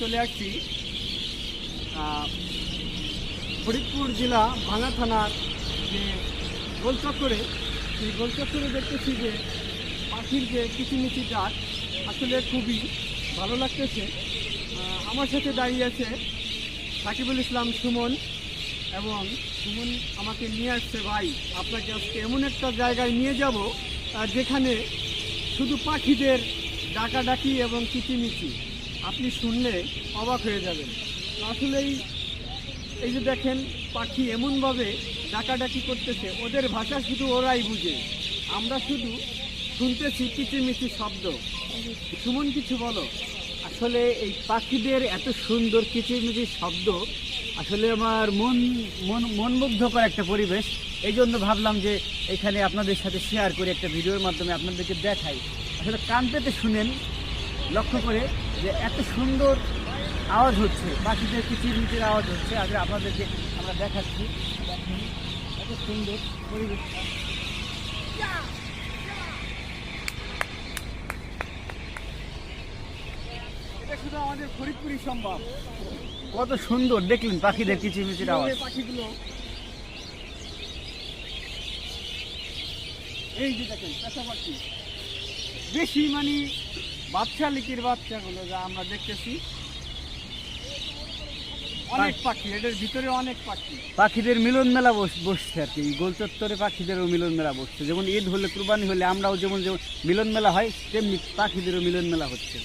চলে আসছি ফরিদপুর জেলা ভাঙ্গা থানার যে গোলচত্বরে, সেই গোলচত্বরে দেখতেছি যে পাখির যে কিচিমিচি ডাক আসলে খুবই ভালো লাগতেছে। আমার সাথে দাঁড়িয়ে আছে সাকিবুল ইসলাম সুমন, এবং সুমন আমাকে নিয়ে আসছে, ভাই আপনাকে আজকে এমন একটা জায়গায় নিয়ে যাব যেখানে শুধু পাখিদের ডাকাডাকি এবং কিচিমিচি আপনি শুনলে অবাক হয়ে যাবেন। আসলেই এই যে দেখেন পাখি এমনভাবে ডাকাডাকি করতেছে, ওদের ভাষা শুধু ওরাই বুঝে, আমরা শুধু শুনতেছি কিচিমিচি শব্দ। সুমন কিছু বলো। আসলে এই পাখিদের এত সুন্দর কিচিরমিচির শব্দ আসলে আমার মনমুগ্ধকর একটা পরিবেশ। এই জন্য ভাবলাম যে এখানে আপনাদের সাথে শেয়ার করে একটা ভিডিওর মাধ্যমে আপনাদেরকে দেখাই। আসলে কান পেতে শুনেন, লক্ষ্য করে যে এত সুন্দর আওয়াজ হচ্ছে, পাখিদের কিচিরমিচির আওয়াজ হচ্ছে। আগে আপনাদেরকে আমরা দেখাচ্ছি, দেখেন এত সুন্দর পরিবেশটা। এটা শুধু আমাদের ফরিদপুরই সম্ভব। কত সুন্দর দেখলেন পাখিদের কিচিরমিচির আওয়াজ। পাখিগুলো এই যে দেখেন পেঁচা পাখি, বেশি মানে বাচ্চা লিকির বাচ্চাগুলো যা আমরা দেখতেছি, অনেক পাখি, এদের ভিতরে অনেক পাখি। পাখিদের মিলন মেলা বসছে আর কি, গোল চত্বরে পাখিদেরও মিলন মেলা বসছে। যেমন ঈদ হলে, কুরবানি হলে আমরাও যেমন যেমন মিলন মেলা হয়, তেমনি পাখিদেরও মিলন মেলা হচ্ছে।